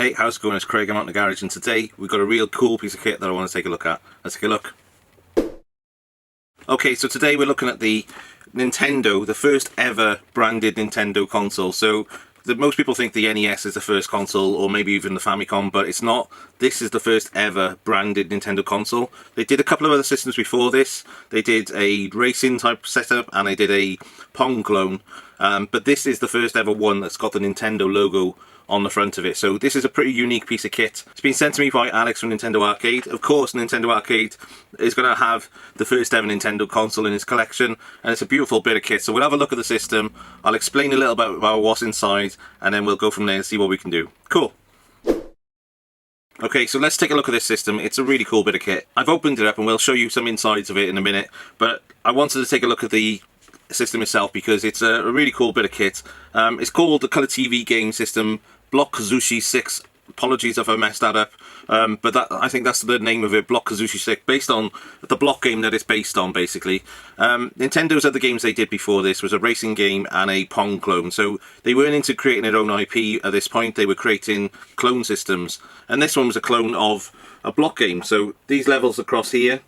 Hey, how's it going? It's Craig. I'm out in the garage, and today we've got a real cool piece of kit that I want to take a look at. Let's take a look. Okay, so today we're looking at the Nintendo, the first ever branded Nintendo console. So most people think the NES is the first console, or maybe even the Famicom, but it's not. This is the first ever branded Nintendo console. They did a couple of other systems before this. They did a racing type setup, and they did a Pong clone. But this is the first ever one that's got the Nintendo logo on the front of it. So this is a pretty unique piece of kit. It's been sent to me by Alex from Nintendo Arcade. Of course, Nintendo Arcade is going to have the first ever Nintendo console in his collection, and it's a beautiful bit of kit. So we'll have a look at the system, I'll explain a little bit about what's inside, and then we'll go from there and see what we can do. Cool. Okay, so let's take a look at this system. It's a really cool bit of kit. I've opened it up and we'll show you some insides of it in a minute, but I wanted to take a look at the system itself because it's a really cool bit of kit. It's called the Color TV game system Block Kazushi 6. Apologies if I messed that up, but I think that's the name of it, Block Kazushi 6, based on the block game that it's based on, basically. Nintendo's other games they did before this was a racing game and a Pong clone, so they weren't into creating their own IP at this point. They were creating clone systems, and this one was a clone of a block game. So these levels across here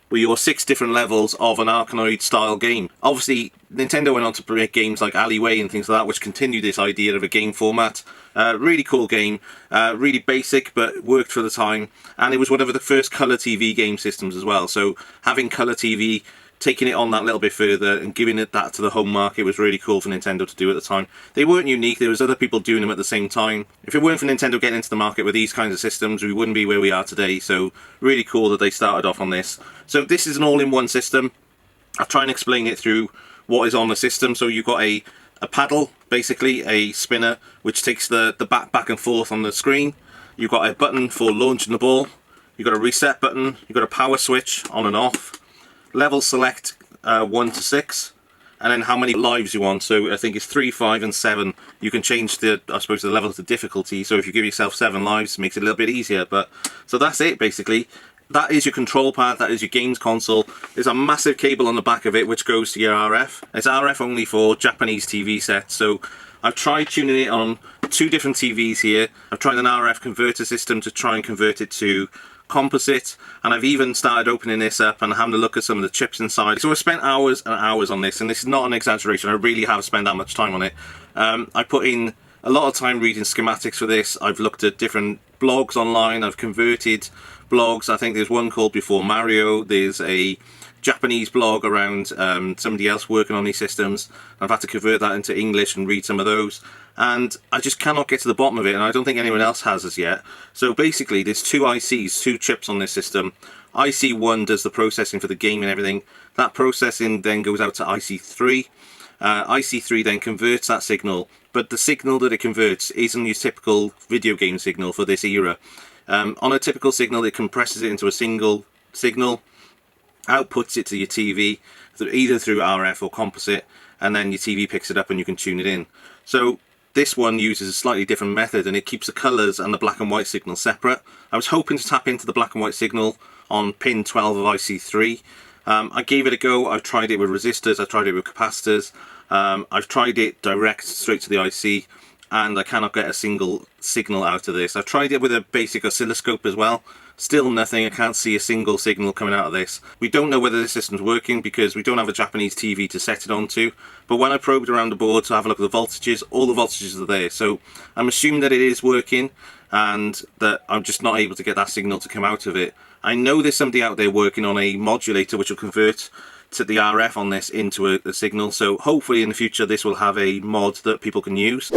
were your 6 different levels of an Arkanoid style game. Obviously, Nintendo went on to make games like Alleyway and things like that, which continued this idea of a game format. Really cool game, really basic, but worked for the time. And it was one of the first colour TV game systems as well. So having colour TV, taking it on that little bit further and giving it that to the home market was really cool for Nintendo to do at the time. They weren't unique, there was other people doing them at the same time. If it weren't for Nintendo getting into the market with these kinds of systems, we wouldn't be where we are today, so really cool that they started off on this. So this is an all-in-one system. I'll try and explain it through what is on the system. So you've got a paddle, basically, a spinner, which takes the bat back and forth on the screen. You've got a button for launching the ball. You've got a reset button. You've got a power switch on and off. Level select 1 to 6, and then how many lives you want. So I think it's 3, 5 and 7. You can change the level of the difficulty, so if you give yourself 7 lives, it makes it a little bit easier. But so that's it, basically. That is your control pad, that is your games console. There's a massive cable on the back of it which goes to your RF. It's RF only for Japanese TV sets, so I've tried tuning it on 2 different TVs here. I've tried an RF converter system to try and convert it to Composite, and I've even started opening this up and having a look at some of the chips inside. So I spent hours and hours on this, and this is not an exaggeration, I really have spent that much time on it. I put in a lot of time reading schematics for this. I've looked at different blogs online, I've converted blogs. I think there's one called Before Mario, there's a Japanese blog around somebody else working on these systems. I've had to convert that into English and read some of those, and I just cannot get to the bottom of it, and I don't think anyone else has as yet. So basically there's 2 ICs, 2 chips on this system. IC1 does the processing for the game and everything. That processing then goes out to IC3. IC3 then converts that signal, but the signal that it converts isn't your typical video game signal for this era. On a typical signal, it compresses it into a single signal, outputs it to your TV, either through RF or Composite, and then your TV picks it up and you can tune it in. So this one uses a slightly different method, and it keeps the colours and the black and white signal separate. I was hoping to tap into the black and white signal on pin 12 of IC3. I gave it a go. I've tried it with resistors, I've tried it with capacitors, I've tried it direct straight to the IC, and I cannot get a single signal out of this. I've tried it with a basic oscilloscope as well. Still nothing. I can't see a single signal coming out of this. We don't know whether this system's working because we don't have a Japanese TV to set it onto, but when I probed around the board to have a look at the voltages, all the voltages are there. So I'm assuming that it is working and that I'm just not able to get that signal to come out of it. I know there's somebody out there working on a modulator which will convert to the RF on this into a signal, so hopefully in the future this will have a mod that people can use.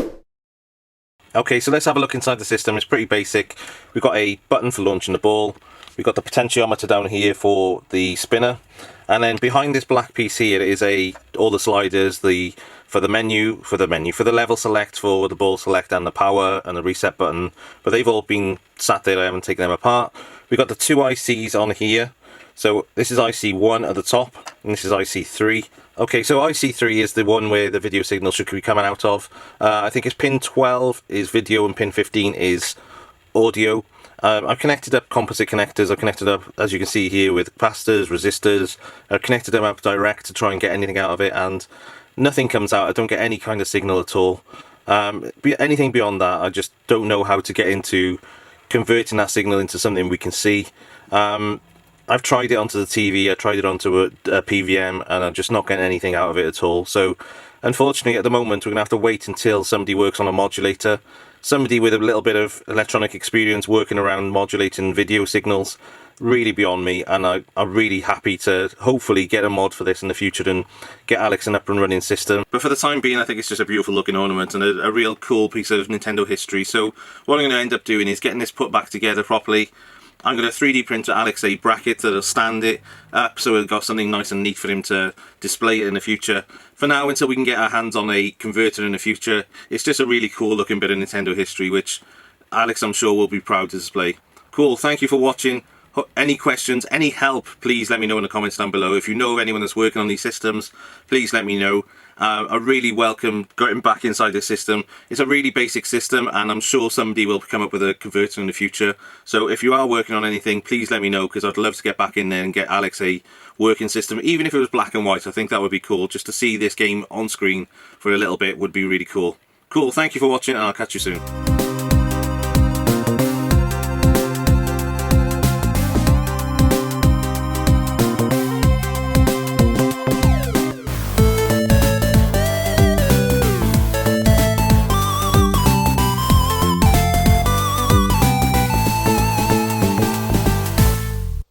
Okay, so let's have a look inside the system. It's pretty basic. We've got a button for launching the ball. We've got the potentiometer down here for the spinner. And then behind this black piece here is all the sliders, for the level select, for the ball select, and the power and the reset button. But they've all been sat there, I haven't taken them apart. We've got the 2 ICs on here. So this is IC1 at the top, and this is IC3. Okay, so IC3 is the one where the video signal should be coming out of. I think it's pin 12 is video and pin 15 is audio. I've connected up composite connectors. I've connected up, as you can see here, with capacitors, resistors. I've connected them up direct to try and get anything out of it, and nothing comes out. I don't get any kind of signal at all. Anything beyond that, I just don't know how to get into converting that signal into something we can see. I've tried it onto the TV, I tried it onto a PVM, and I'm just not getting anything out of it at all. So unfortunately at the moment we're going to have to wait until somebody works on a modulator, somebody with a little bit of electronic experience working around modulating video signals. Really beyond me, and I'm really happy to hopefully get a mod for this in the future and get Alex an up and running system. But for the time being, I think it's just a beautiful looking ornament and a real cool piece of Nintendo history. So what I'm going to end up doing is getting this put back together properly. I'm going to 3D print Alex a bracket that'll stand it up so we've got something nice and neat for him to display it in the future. For now, until we can get our hands on a converter in the future, it's just a really cool looking bit of Nintendo history, which Alex, I'm sure, will be proud to display. Cool, thank you for watching. Any questions, any help, please let me know in the comments down below. If you know of anyone that's working on these systems, please let me know. I really welcome getting back inside this system. It's a really basic system, and I'm sure somebody will come up with a converter in the future. So if you are working on anything, please let me know, because I'd love to get back in there and get Alex a working system. Even if it was black and white, I think that would be cool. Just to see this game on screen for a little bit would be really cool. Cool, thank you for watching, and I'll catch you soon.